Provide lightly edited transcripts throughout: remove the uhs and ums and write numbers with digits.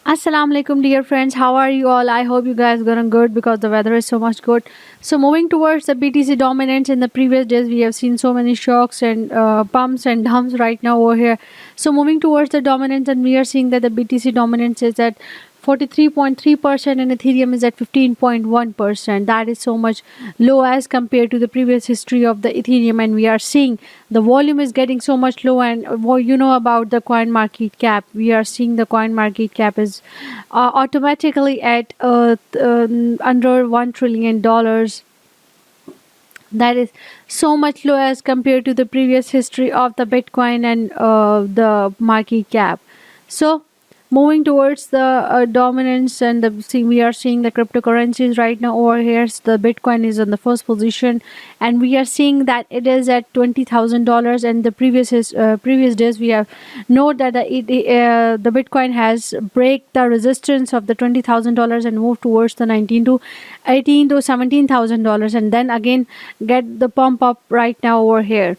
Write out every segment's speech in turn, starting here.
Assalamu alaikum, dear friends. How are you all? I hope you guys going good because the weather is so much good. So moving towards the BTC dominance, in the previous days we have seen so many shocks and pumps and dumps right now over here. So moving towards the dominance, and we are seeing that the BTC dominance is at 43.3% and Ethereum is at 15.1%. That is so much low as compared to the previous history of the Ethereum, and we are seeing the volume is getting so much low. And you know about the coin market cap, we are seeing the coin market cap is automatically at under $1 trillion. That is so much low as compared to the previous history of the Bitcoin and the market cap. So moving towards the dominance, and we are seeing the cryptocurrencies right now over here. So the Bitcoin is on the first position, and we are seeing that it is at $20,000. And the previous days we have note that the Bitcoin has break the resistance of the $20,000 and move towards the 19 to 18 to $17,000, and then again get the pump up right now over here.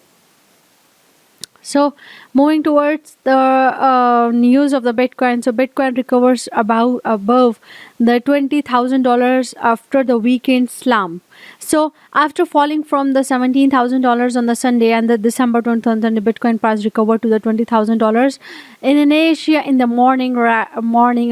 So moving towards the news of the Bitcoin. So Bitcoin recovers above the $20,000 after the weekend slump. So after falling from the $17,000 on the Sunday and the December 20th, the Bitcoin price recovered to the $20,000 in Asia in the morning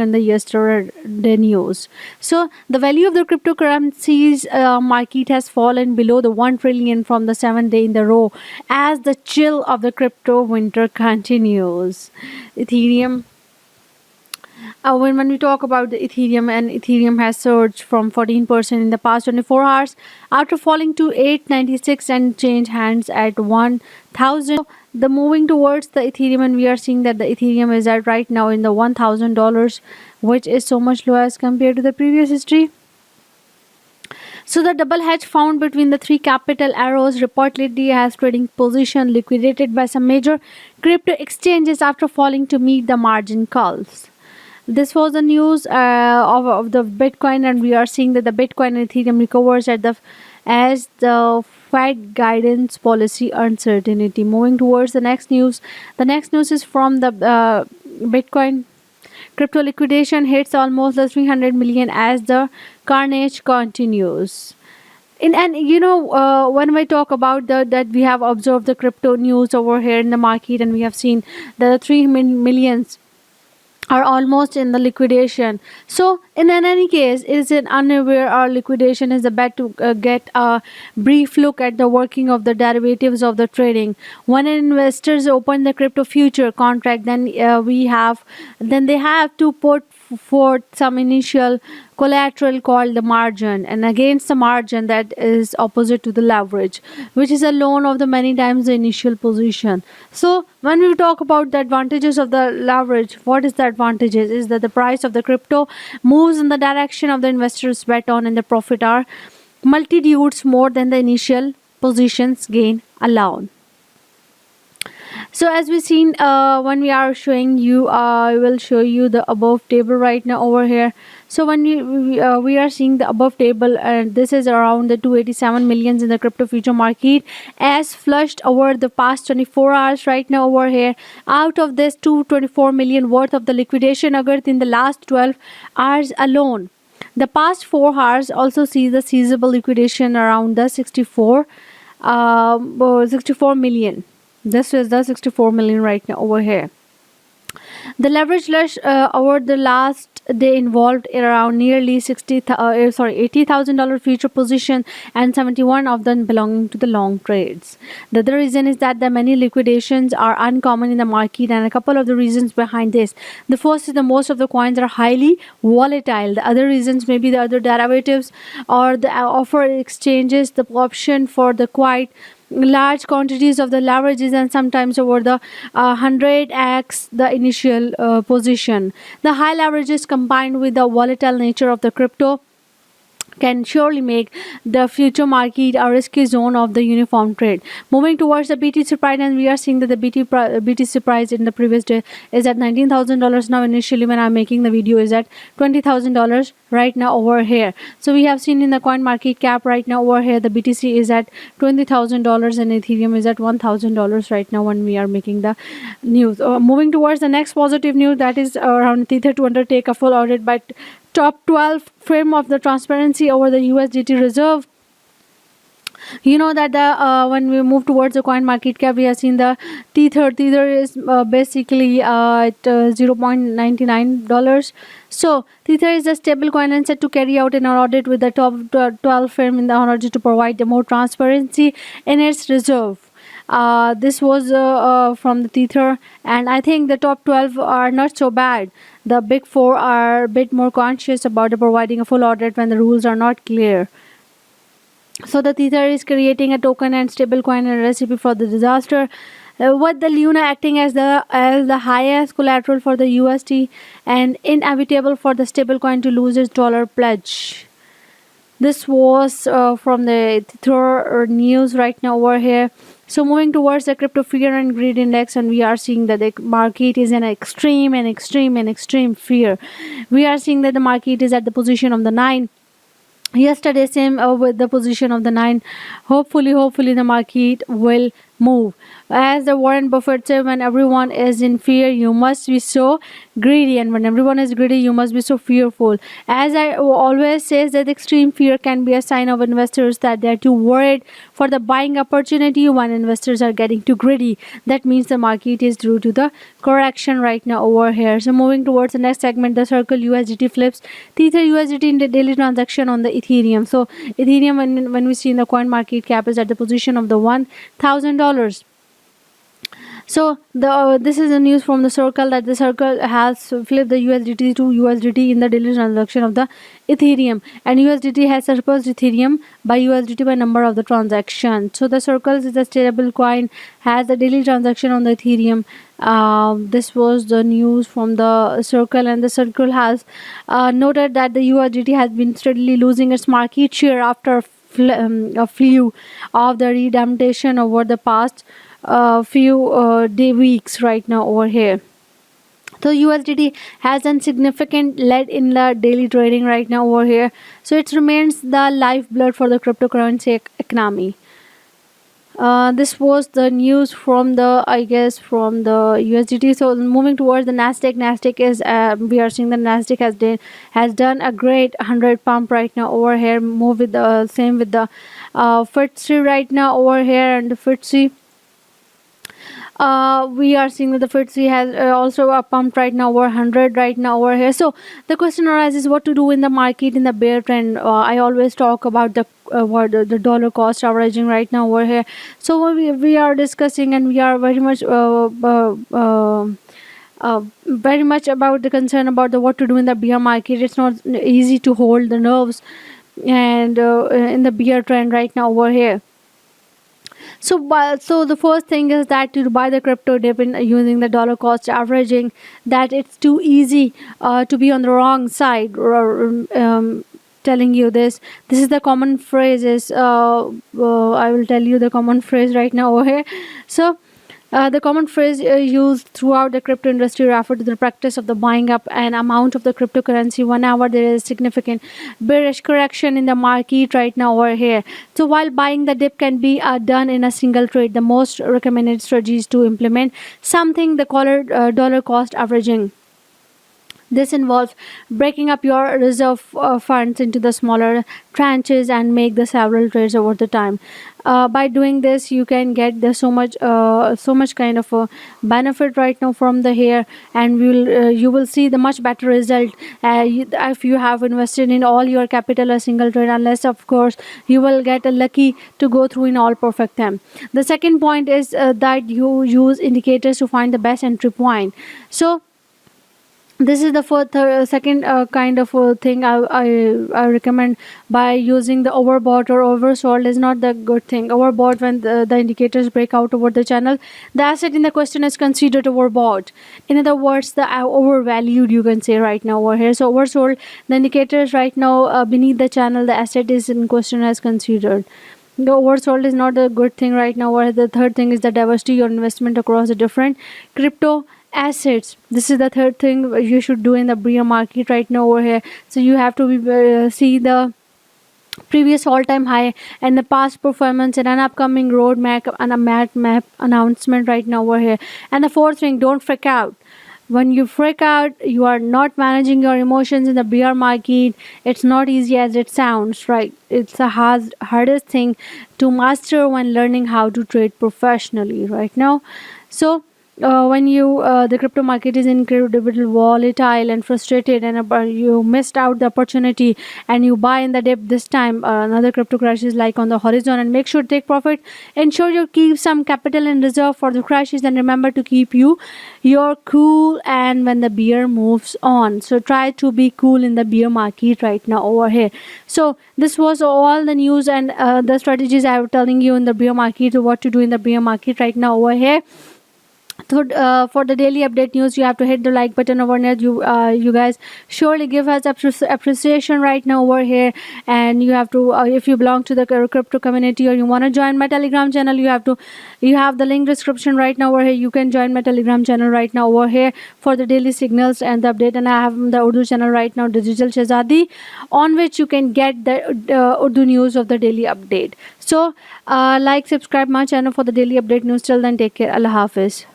and the yesterday news. So the value of the cryptocurrencies market has fallen below the 1 trillion from the 7th day in the row as the chill of the crypto winter continues. Ethereum, when we talk about the Ethereum, and Ethereum has surged from 14% in the past 24 hours after falling to 896 and change hands at 1000. The moving towards the Ethereum, and we are seeing that the Ethereum is at right now in the $1,000, which is so much low as compared to the previous history. So the double hedge found between the three capital arrows reportedly has trading position liquidated by some major crypto exchanges after falling to meet the margin calls. This was the news of the Bitcoin, and we are seeing that the Bitcoin and Ethereum recovers as the Fed guidance policy uncertainty. Moving towards the next news. The next news is from the Bitcoin crypto liquidation hits almost the 300 million as the carnage continues. When we talk about that we have observed the crypto news over here in the market, and we have seen the 3 millions are almost in the liquidation. So in any case, is it unaware or liquidation is the bet to get a brief look at the working of the derivatives of the trading. When investors open the crypto future contract, then they have to put forth some initial collateral called the margin, and against the margin that is opposite to the leverage, which is a loan of the many times the initial position. So when we talk about the advantages of the leverage, what is the advantages is that the price of the crypto moves in the direction of the investors bet on, and the profit are multitudes more than the initial positions gain alone. So as we seen, when we are showing you, I will show you the above table right now over here. So when we are seeing the above table, and this is around the 287 millions in the crypto future market as flushed over the past 24 hours right now over here. Out of this 224 million worth of the liquidation occurred in the last 12 hours alone. The past 4 hours also sees the seizable liquidation around the 64 million. This is the 64 million right now over here. The leverage lush over the last day involved around nearly $80,000 future position, and 71 of them belonging to the long trades. The other reason is that the many liquidations are uncommon in the market, and a couple of the reasons behind this. The first is the most of the coins are highly volatile. The other reasons may be the other derivatives or the offer exchanges, the option for the quite large quantities of the leverages, and sometimes over the 100x the initial position. The high leverages combined with the volatile nature of the crypto can surely make the future market a risky zone of the uniform trade. Moving towards the BTC price, and we are seeing that the BTC price in the previous day is at $19,000 now. Initially, when I'm making the video, is at $20,000 right now over here. So we have seen in the coin market cap right now over here, the BTC is at $20,000 and Ethereum is at $1,000 right now when we are making the news. Moving towards the next positive news, that is around Tether to undertake a full audit by top 12 firm of the transparency over the USDT reserve. You know that the when we move towards the coin market cap, we have seen the Tether is basically at $0.99. So Tether is a stable coin and set to carry out an audit with the top 12 firm in the order to provide the more transparency in its reserve. This was from the Tether, and I think the top 12 are not so bad. The big four are a bit more conscious about providing a full audit when the rules are not clear. So the Tether is creating a token and stablecoin and a recipe for the disaster. With the Luna acting as the highest collateral for the USD and inevitable for the stablecoin to lose its dollar pledge. This was from the Tether news right now over here. So moving towards the crypto fear and greed index, and we are seeing that the market is in extreme fear. We are seeing that the market is at the position of the 9. Yesterday same with the position of the 9. Hopefully the market will move. As the Warren Buffett said, when everyone is in fear, you must be so greedy, and when everyone is greedy, you must be so fearful. As I always says, that extreme fear can be a sign of investors that they are too worried for the buying opportunity. When investors are getting too greedy, that means the market is due to the correction right now over here. So moving towards the next segment, the Circle USDT flips Tether USDT in the daily transaction on the Ethereum. So Ethereum, when we see in the coin market cap, is at the position of the $1,000. So this is the news from the Circle, that the Circle has flipped the USDT to USDT in the daily transaction of the Ethereum, and USDT has surpassed Ethereum by USDT by number of the transactions. So the Circle is a stable coin, has the daily transaction on the Ethereum. This was the news from the Circle, and the Circle has noted that the USDT has been steadily losing its market share after a few of the redemption over the past few weeks right now over here. So USDT has a significant lead in the daily trading right now over here. So it remains the lifeblood for the cryptocurrency economy. This was the news from the USDT. So moving towards the Nasdaq is we are seeing the Nasdaq has done a great 100 pump right now over here. Move with the same with the FTSE right now over here, and the FTSE. We are seeing that the FTSE has also a pump right now over 100 right now over here. So the question arises, what to do in the market in the bear trend. I always talk about the dollar cost averaging right now over here. So we are discussing, and we are very much about the concern about the what to do in the bear market. It's not easy to hold the nerves and in the bear trend right now over here. So the first thing is that to buy the crypto dip in using the dollar cost averaging, that it's too easy to be on the wrong side. Telling you this is the common phrases. I will tell you the common phrase right now over here. So the common phrase used throughout the crypto industry refer to the practice of the buying up an amount of the cryptocurrency whenever there is significant bearish correction in the market right now over here. So while buying the dip can be done in a single trade, the most recommended strategy is to implement something they call dollar cost averaging. This involves breaking up your reserve funds into the smaller tranches and make the several trades over the time. By doing this, you can get the so much kind of a benefit right now from the here, and you will see the much better result if you have invested in all your capital a single trade, unless of course you will get a lucky to go through in all perfect time. The second point is that you use indicators to find the best entry point. So This is the second kind of thing I recommend. By using the overbought or oversold is not the good thing. Overbought, when the indicators break out over the channel, the asset in the question is considered overbought. In other words, the overvalued, you can say right now over here. So oversold, the indicators right now beneath the channel, the asset is in question as considered. The oversold is not a good thing right now. Or the third thing is the diversity your investment across the different crypto assets. This is the third thing you should do in the bear market right now over here. So you have to see the previous all-time high and the past performance and an upcoming roadmap and a map announcement right now over here. And the fourth thing, don't freak out. When you freak out, you are not managing your emotions in the bear market. It's not easy as it sounds, right? It's the hardest thing to master when learning how to trade professionally right now. So when the crypto market is incredibly volatile and frustrated, and you missed out the opportunity and you buy in the dip, this time another crypto crash is like on the horizon, and make sure to take profit. Ensure you keep some capital in reserve for the crashes, and remember to keep your cool and when the bear moves on. So try to be cool in the bear market right now over here. So this was all the news and the strategies I was telling you in the bear market, what to do in the bear market right now over here. So for the daily update news, you have to hit the like button over there. You guys surely give us appreciation right now over here. And you have to if you belong to the crypto community or you want to join my Telegram channel, you have the link description right now over here. You can join my Telegram channel right now over here for the daily signals and the update. And I have the Urdu channel right now, Digital Shahzadi, on which you can get the Urdu news of the daily update. So like, subscribe my channel for the daily update news. Till then, take care. Allah Hafiz.